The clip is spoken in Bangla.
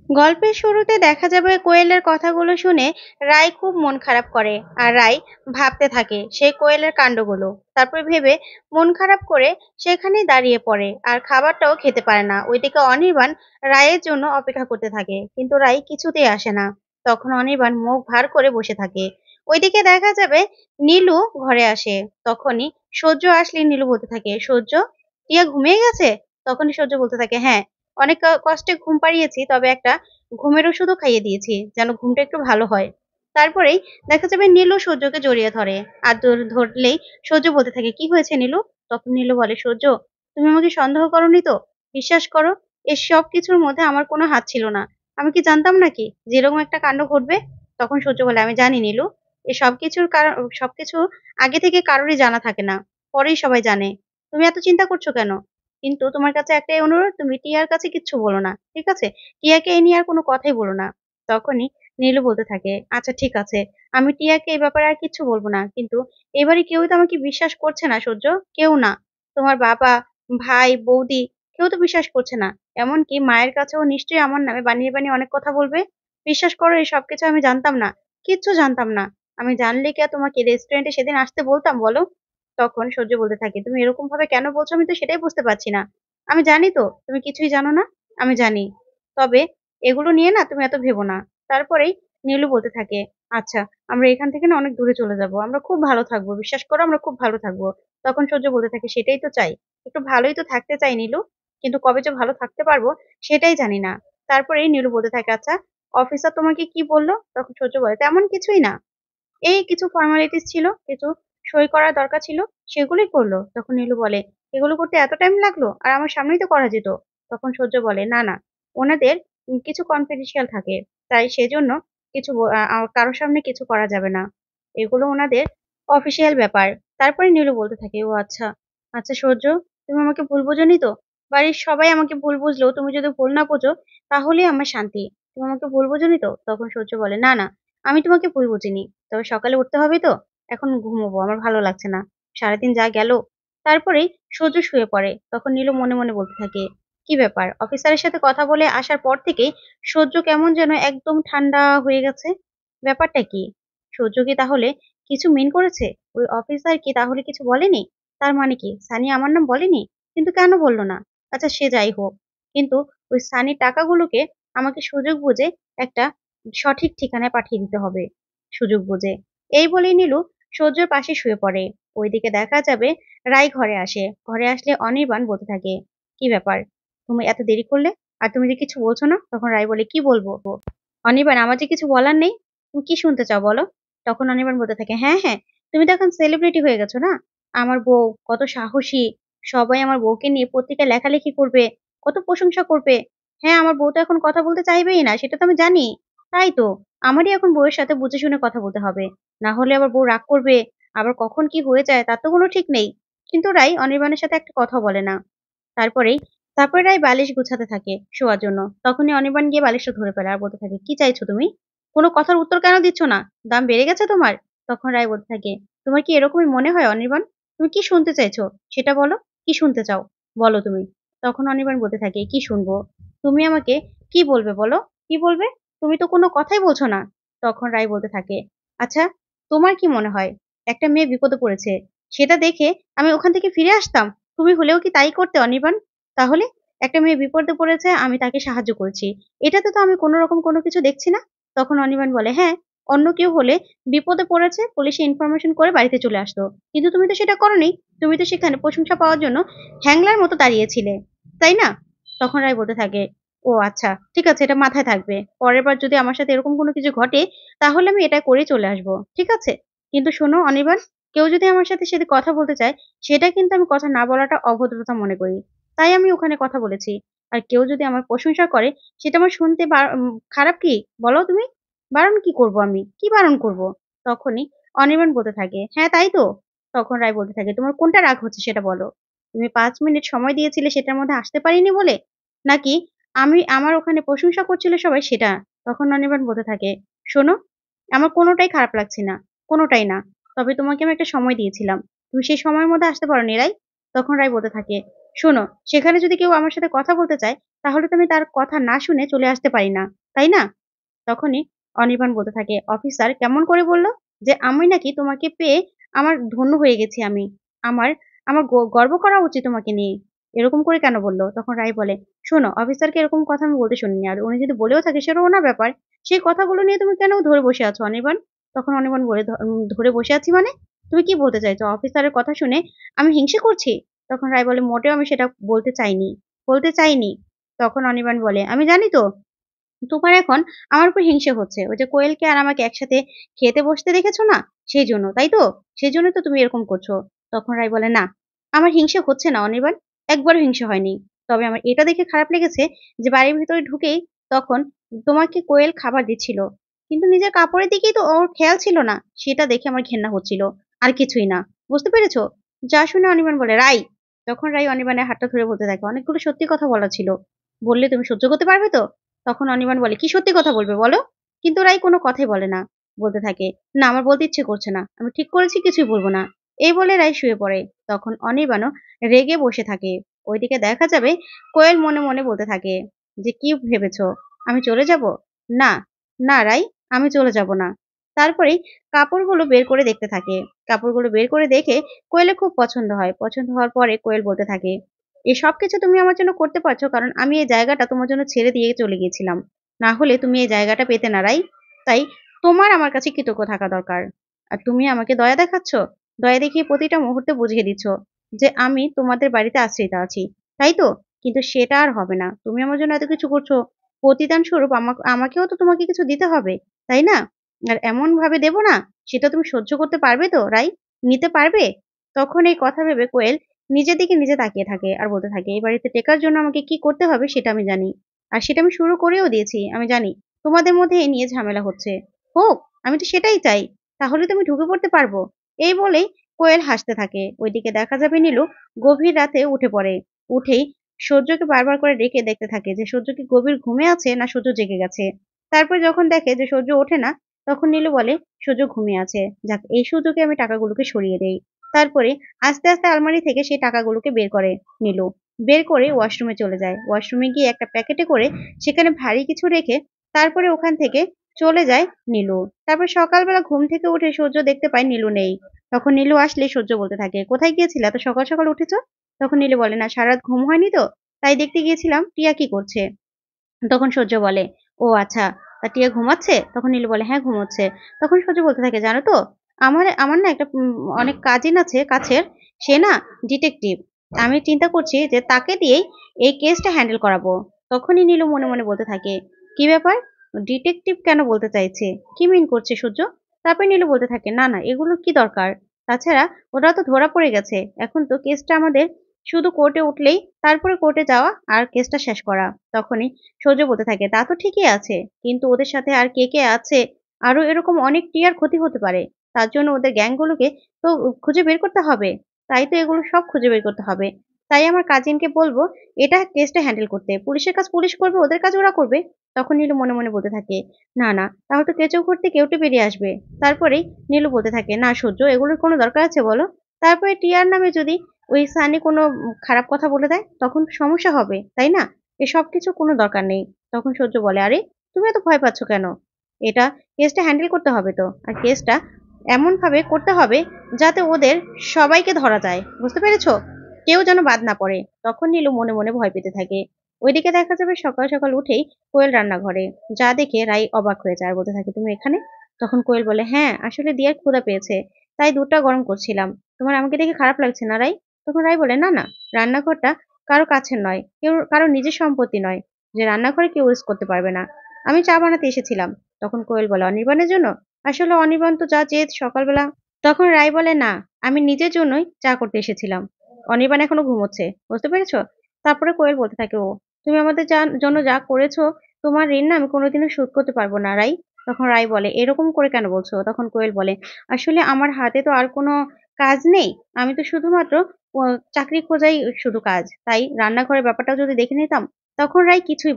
গল্পের শুরুতে দেখা যাবে কোয়েলের কথাগুলো শুনে রাই খুব মন খারাপ করে। আর রাই ভাবতে থাকে সেই কোয়েলের কাণ্ডগুলো। তারপর ভেবে মন খারাপ করে সেখানেই দাঁড়িয়ে পড়ে আর খাবারটাও খেতে পারে না। ওইদিকে অনির্বাণ রায়ের জন্য অপেক্ষা করতে থাকে, কিন্তু রাই কিছুতেই আসে না। তখন অনির্বাণ মুখ ভার করে বসে থাকে। ওইদিকে দেখা যাবে নীলু ঘরে আসে। তখনই সূর্য আসলে নীলু বলতে থাকে, সূর্য, টিয়া ঘুমিয়ে গেছে? তখনই সূর্য বলতে থাকে, হ্যাঁ, অনেক কষ্টে ঘুম পাড়িয়েছি, তবে একটা ঘুমের ওষুধও খাইয়ে দিয়েছি যেন ঘুমটা একটু ভালো হয়। তারপরেই দেখা যাবে নীলু সূর্যকে জড়িয়ে ধরে। আর ধরলেই সূর্য বলতে থাকে, কি হয়েছে নীলু? তখন নীলু বলে, সূর্য, তুমি আমাকে সন্দেহ করনি তো? বিশ্বাস করো, এর সব কিছুর মধ্যে আমার কোনো হাত ছিল না। আমি কি জানতাম নাকি যে এরকম একটা কাণ্ড ঘটবে? তখন সূর্য বলে, আমি জানি নীলু, এ সবকিছুর কারণ, সবকিছু আগে থেকে কারোরই জানা থাকে না, পরেই সবাই জানে। তুমি এত চিন্তা করছো কেন? কিন্তু তোমার কাছে একটাই অনুরোধ, তুমি টিয়ার কাছে কিচ্ছু বলো না, ঠিক আছে? টিয়াকে এ নিয়ে আর কোনো কথাই বলো না। তখনই নীলু বলতে থাকে, আচ্ছা ঠিক আছে, আমি টিয়াকে এই ব্যাপারে আর কিচ্ছু বলবো না। কিন্তু এবারে কেউই তো আমাকে বিশ্বাস করছে না সূর্য, কেউ না। তোমার বাবা, ভাই, বৌদি, কেউ তো বিশ্বাস করছে না। এমনকি মায়ের কাছেও নিশ্চয়ই আমার নামে বানিয়ে বানিয়ে অনেক কথা বলবে। বিশ্বাস করো, এই সবকিছু আমি জানতাম না, কিচ্ছু জানতাম না। আমি জানলে কি আর তোমাকে রেস্টুরেন্টে সেদিন আসতে বলতাম বলো? তখন সূর্য বলতে থাকে, তুমি এরকম ভাবে কেন বলছো আমি তো সেটাই বুঝতে পারছি না। আমি জানি তো তুমি কিছুই জানো না, আমি জানি। তবে এগুলো নিয়ে না তুমি এত ভেবো না। তারপরেই নীলু বলতে থাকে, আচ্ছা, আমরা এখান থেকে না অনেক দূরে চলে যাব, আমরা খুব ভালো থাকবো, বিশ্বাস করো আমরা খুব ভালো থাকবো। তখন সূর্য বলতে থাকে, সেটাই তো চাই, একটু ভালোই তো থাকতে চাই নীলু, কিন্তু কবে যে ভালো থাকতে পারবো সেটাই জানি না। তারপরেই নীলু বলতে থাকে, আচ্ছা, অফিসার তোমাকে কি বললো? তখন সূর্য বলে, তেমন কিছুই না, এই কিছু ফর্মালিটিস ছিল, কিছু সই করার দরকার ছিল, সেগুলোই করলো। তখন নীলু বলে, এগুলো করতে এত টাইম লাগলো? আর আমার সামনেই তো করা যেত। তখন সূর্য বলে, না না, ওনাদের কিছু কনফিডেন্সিয়াল থাকে, তাই সেজন্য কিছু কারোর সামনে কিছু করা যাবে না, এগুলো ওনাদের অফিসিয়াল ব্যাপার। তারপরে নীলু বলতে থাকে, ও আচ্ছা, আচ্ছা সূর্য, তুমি আমাকে ভুল বোঝোনি তো? বাড়ির সবাই আমাকে ভুল বুঝলেও তুমি যদি ভুল না বোঝো তাহলেই আমার শান্তি। তুমি আমাকে ভুল বোঝোনি তো? তখন সূর্য বলে, না না, আমি তোমাকে ভুল বুঝিনি। তবে সকালে উঠতে হবে তো, এখন ঘুমোবো, আমার ভালো লাগছে না, সারাদিন যা গেল। তারপরেই সূর্য শুয়ে পড়ে। তখন নীলু মনে মনে বলতে থাকে, কি ব্যাপার, অফিসারের সাথে কথা বলে আসার পর থেকেই সূর্য কেমন যেন একদম ঠান্ডা হয়ে গেছে। ব্যাপারটা কি? সূর্য কি তাহলে কিছু মিন করেছে? ওই অফিসার কি তাহলে কিছু বলেনি? তার মানে কি সানি আমার নাম বলেনি? কিন্তু কেন বললো না? আচ্ছা সে যাই হোক, কিন্তু ওই সানির টাকাগুলোকে আমাকে সুযোগ বুঝে একটা সঠিক ঠিকানায় পাঠিয়ে দিতে হবে, সুযোগ বুঝে। এই বলেই নীলু সূর্যের পাশে শুয়ে পড়ে। ওইদিকে দেখা যাবে রাই ঘরে আসে। ঘরে আসলে অনির্বাণ বলতে থাকে, কি ব্যাপার, তুমি এত দেরি করলে? আর তুমি যে কিছু বলছো না? তখন রাই বলে, কি বলবো? অনির্বাণ, আমার যে কিছু বলার নেই, তুমি কি শুনতে চাও বলো? তখন অনির্বাণ বলতে থাকে, হ্যাঁ হ্যাঁ, তুমি তো এখন সেলিব্রিটি হয়ে গেছো না? আমার বউ কত সাহসী, সবাই আমার বউকে নিয়ে পত্রিকায় লেখালেখি করবে, কত প্রশংসা করবে। হ্যাঁ, আমার বউ তো এখন কথা বলতে চাইবেই না, সেটা তো আমি জানি। তাই তো আমারই এখন বউয়ের সাথে বুঝে শুনে কথা বলতে হবে, না হলে আবার বউ রাগ করবে, আবার কখন কি হয়ে যায় তার তো কোনো ঠিক নেই। কিন্তু রাই অনির্বাণের সাথে একটা কথা বলে না। তারপরেই তারপরে রাই বালিশ গুছাতে থাকে শোয়ার জন্য। তখনই অনির্বাণ গিয়ে বালিশটা ধরে ফেলে আর বলতে থাকে, কি চাইছো তুমি? কোনো কথার উত্তর কেন দিচ্ছ না? দাম বেড়ে গেছে তোমার? তখন রাই বলতে থাকে, তোমার কি এরকমই মনে হয় অনির্বাণ? তুমি কি শুনতে চাইছো সেটা বলো, কি শুনতে চাও বলো তুমি? তখন অনির্বাণ বলতে থাকে, কি শুনবো? তুমি আমাকে কি বলবে বলো, কি বলবে? তুমি তো কোনো কথাই বলছো না। তখন রাই বলতে থাকে, আচ্ছা, তোমার কি মনে হয় একটা মেয়ে বিপদে পড়েছে, সেটা দেখে আমি ওখান থেকে ফিরে আসতাম? তুমি হলেও কি তাই করতে অনির্বাণ? তাহলে একটা মেয়ে বিপদে পড়েছে, আমি তাকে সাহায্য করেছি, এটাতে তো আমি কোনো রকম কোনো কিছু দেখছি না। তখন অনির্বাণ বলে, হ্যাঁ, অন্য কেউ হলে বিপদে পড়েছে পুলিশে ইনফরমেশন করে বাড়িতে চলে আসতো, কিন্তু তুমি তো সেটা করোনি। তুমি তো সেখানে প্রশংসা পাওয়ার জন্য হ্যাংলার মতো দাঁড়িয়েছিলে, তাই না? তখন রায় বলতে থাকে, ও আচ্ছা ঠিক আছে, এটা মাথায় থাকবে, পরের বার যদি আমার সাথে এরকম কোনো কিছু ঘটে তাহলে আমি এটা করে চলে আসবো, ঠিক আছে? কিন্তু শোনো অনির্বাণ, কেউ যদি আমার সাথে সাথে কথা বলতে চায়, সেটা কিন্তু আমি কথা না বলাটা অভদ্রতা মনে করি, তাই আমি ওখানে কথা বলেছি। আর কেউ যদি আমার প্রশংসা করে, সেটা আমার শুনতে খারাপ কি বলো তুমি? বারণ কি করব আমি? কি বারণ করব? তখনই অনির্বাণ বলতে থাকে, হ্যাঁ তাই তো। তখন রায় বলতে থাকে, তোমার কোনটা রাগ হচ্ছে সেটা বলো। তুমি ৫ মিনিট সময় দিয়েছিলে সেটার মধ্যে আসতে পারিনি বলে? নাকি আমার ওখানে প্রশংসা করছিল সবাই সেটা? তখন অনির্বাণ বলতে থাকে, শোনো, আমার কোনটাই খারাপ লাগছে না, কোনটাই না। তবে তোমাকে আমি একটা সময় দিয়েছিলাম, তুমি সেই সময়ের মধ্যে আসতে পারোনি রাই। তখন রায় বলতে থাকে, শোনো, সেখানে যদি কেউ আমার সাথে কথা বলতে চায়, তাহলে তো আমি তার কথা না শুনে চলে আসতে পারি না। তাই না? তখনই অনির্বাণ বলতে থাকে, "অফিসার কেমন করে বলল? যে আমি নাকি তোমাকে পেয়ে আমার ধন্য হয়ে গেছি আমি। আমার আমার গর্ব করা উচিত তোমাকে নিয়ে। এরকম করে কেন বলল?" তখন রাই বলে, "শোনো, অফিসারকে এরকম কথা আমি বলতে শুনিনি। আর উনি যদি বলেও থাকে সেটা ওনার ব্যাপার। সেই কথাগুলো নিয়ে তুমি কেন ধরে বসে আছো অনির্বাণ?" তখন অনির্বাণ বলে, ধরে বসে আছি মানে? তুমি কি বলতে চাইছো? অফিসারের কথা শুনে আমি হিংসে করছি?" তখন রাই বলে, "মোটেও আমি সেটা বলতে চাইনি, বলতে চাইনি।" তখন অনির্বাণ বলে, "আমি জানি তো তোমার এখন আমার উপর হিংসে হচ্ছে। ওই যে কোয়েলকে আর আমাকে একসাথে খেতে বসতে দেখেছো না? সেইজন্য, তাই তো? সেজন্যই তো তুমি এরকম করছো।" তখন রাই বলে, "না, আমার হিংসে হচ্ছে না অনির্বাণ। একবারও হিংসে হয়নি। তবে আমার এটা দেখে খারাপ লেগেছে যে বাড়ির ভেতরে ঢুকেই তখন তোমাকে কোয়েল খাবার দিচ্ছিল। কিন্তু নিজের কাপড়ের দিকেই তো ওর খেয়াল ছিল না। সেটা দেখে আমার ঘেন্না হচ্ছিল। আর কিছুই না। বুঝতে পেরেছো?" যা শুনে অনির্বাণ বলে, "রাই!" তখন রাই অনির্বাণের হাতটা ধরে বলতে থাকে, "অনেকগুলো সত্যি কথা বলা ছিল। বললে তুমি সহ্য করতে পারবে তো?" তখন অনির্বাণ বলে, "কি সত্যি কথা বলবে বলো?" কিন্তু রাই কোনো কথাই বলে না। বলতে থাকে, "না, আমার বলতে ইচ্ছে করছে না। আমি ঠিক করেছি কিছুই বলব না।" এই বলে রাই শুয়ে পড়ে। তখন অনির্বাণও রেগে বসে থাকে। ওইদিকে দেখা যাবে কোয়েল মনে, মনে বলতে থাকে যে, "কি ভেবেছ? আমি চলে যাব? না, না রাই, আমি চলে যাব না।" তারপরেই কাপড়গুলো বের করে দেখতে থাকে। কাপড়গুলো বের করে দেখে কোয়েলের খুব পছন্দ হয়। পছন্দ হওয়ার পরে কোয়েল বলতে থাকে, "এই সবকিছু তুমি আমার জন্য করতে পারছো কারণ আমি এই জায়গাটা তোমার জন্য ছেড়ে দিয়ে চলে গিয়েছিলাম। না হলে তুমি এই জায়গাটা পেতে না রাই। তাই তোমার আমার কাছে কৃতজ্ঞ থাকা দরকার। আর তুমি আমাকে দয়া দেখাচ্ছ? দয়া দেখিয়ে প্রতিটা মুহূর্তে বুঝিয়ে দিচ্ছ যে আমি তোমাদের বাড়িতে আশ্রিতা আছি। তাই তো? কিন্তু সেটা আর হবে না। তুমি আমার জন্য এত কিছু করছো। প্রতিদান স্বরূপ আমাকেও তো তোমাকে কিছু দিতে হবে। তাই না? আর এমনভাবে দেব না, সেটা তুমি সহ্য করতে পারবে তো রাই? নিতে পারবে?" তখন এই কথা ভেবে কোয়েল নিজের দিকে নিজে তাকিয়ে থাকে আর বলতে থাকে, "এই বাড়িতে টেকার জন্য আমাকে কি করতে হবে সেটা আমি জানি। আর সেটা আমি শুরু করেও দিয়েছি। আমি জানি তোমাদের মধ্যে এই নিয়ে ঝামেলা হচ্ছে। হোক, আমি তো সেটাই চাই। তাহলে তো আমি ঢুকে পড়তে পারবো।" এই বলেই কোয়েল হাসতে থাকে। ওইদিকে দেখা যাবে নীলু গভীর রাতে উঠে পড়ে। উঠেই সূর্যকে বারবার করে ডেকে দেখতে থাকে যে সূর্য কি গভীর ঘুমে আছে না সূর্য জেগে গেছে। তারপর যখন দেখে যে সূর্য ওঠে না, তখন নীলু বলে, "সূর্য ঘুমিয়ে আছে। যাক, এই সুযোগে আমি টাকাগুলোকে সরিয়ে দেই।" তারপরে আস্তে, আস্তে আলমারি থেকে সেই টাকাগুলোকে বের করে নীলু। বের করে ওয়াশরুমে চলে যায়। ওয়াশরুমে গিয়ে একটা প্যাকেটে করে সেখানে ভারী কিছু রেখে তারপরে ওখান থেকে চলে যায় নীলু। তারপর সকালবেলা ঘুম থেকে উঠে সূর্য দেখতে পায় নীলু নেই। তখন নীলু আসলেই সূর্য বলতে থাকে, "কোথায় গিয়েছিলে? এত সকাল, সকাল উঠেছ?" তখন নীলু বলে, "না, সারারাত ঘুম হয়নি তো। তাই দেখতে গিয়েছিলাম টিয়া কি করছে।" তখন সূর্য বলে, "ও আচ্ছা, তা টিয়া ঘুমাচ্ছে?" তখন নীলু বলে, "হ্যাঁ, ঘুমোচ্ছে।" তখন সূর্য বলতে থাকে, "জানো তো, আমার আমার না একটা অনেক কাজিন আছে কাছের, সে না ডিটেকটিভ। আমি চিন্তা করছি যে তাকে দিয়েই এই কেসটা হ্যান্ডেল করাবো।" তখনই নীলু মনে, মনে বলতে থাকে, "কি ব্যাপার? ডিটেকটিভ কেন বলতে চাইছে? কি মিন করছে সূর্য?" তারপর নীলু বলতে থাকে, "না, না, এগুলোর কি দরকার? তাছাড়া ওরা তো ধরা পড়ে গেছে। এখন তো কেসটা আমাদের শুধু কোর্টে উঠলেই তারপরে কোর্টে যাওয়া আর কেসটা শেষ করা।" তখনই সূর্য বলতে থাকে, "তা তো ঠিকই আছে। কিন্তু ওদের সাথে আর কে, কে আছে? আরো এরকম অনেক টিয়ার ক্ষতি হতে পারে। তার জন্য ওদের গ্যাংগুলোকে তো খুঁজে বের করতে হবে। তাই তো এগুলো সব খুঁজে বের করতে হবে। তাই আমার কাজিনকে বলবো এটা কেসটা হ্যান্ডেল করতে। পুলিশের কাজ পুলিশ করবে, ওদের কাজ ওরা করবে।" তখন নীলু মনে, মনে বলতে থাকে, "না, না, তাহলে তো কেঁচো করতে কেউটে বেরিয়ে আসবে।" তারপরেই নীলু বলতে থাকে, "না সূর্য, এগুলোর কোনো দরকার আছে বলো? তারপরে টিয়ার নামে যদি ওই সানি কোনো খারাপ কথা বলে দেয়, তখন সমস্যা হবে, তাই না? এসব কিছুর কোনো দরকার নেই।" তখন সূর্য বলে, "আরে, তুমি এত ভয় পাচ্ছ কেন? এটা কেসটা হ্যান্ডেল করতে হবে তো। আর কেসটা এমনভাবে করতে হবে যাতে ওদের সবাইকে ধরা যায়। বুঝতে পেরেছো? কেউ যেন বাদ না পড়ে।" তখন নীলু মনে, মনে ভয় পেতে থাকে। ওইদিকে দেখা যাবে সকাল, সকাল উঠেই কোয়েল রান্নাঘরে। যা দেখে রাই অবাক হয়ে যায় আর বলতে থাকে, "তুমি এখানে?" তখন কোয়েল বলে, "হ্যাঁ, আসলে দিয়ার ক্ষুধা পেয়েছে। তাই দুধটা গরম করছিলাম। তোমার আমাকে দেখে খারাপ লাগছে না রাই?" তখন রাই বলে, "না, না, রান্নাঘরটা কারো কাছের নয়। কারো নিজের সম্পত্তি নয় যে রান্নাঘরে কেউ ইউজ করতে পারবে না। আমি চা বানাতে এসেছিলাম।" তখন কোয়েল বলে, "অনির্বাণের জন্য?" আসলে অনির্বাণ তো যা চেয়ে সকালবেলা। তখন রাই বলে, "না, আমি নিজের জন্যই চা করতে এসেছিলাম। অনির্বাণ এখনো ঘুমোচ্ছে। বুঝতে পেরেছো?" তারপরে কোয়েল বলতে থাকে, "ও, তুমি আমাদের জন্য যা করেছো, তোমার ঋণ না আমি কোনোদিনও শোধ করতে পারবো না রাই।" তখন রাই বলে, "এরকম করে কেন বলছো?" তখন কোয়েল বলে, "আসলে আমার হাতে তো আর কোনো কাজ নেই। আমি তো শুধুমাত্র ও চাকরি খোঁজাই শুধু কাজ। তাই রান্নাঘরের ব্যাপারটাও যদি দেখে নিতাম।" তখন রাই কিছুই বলে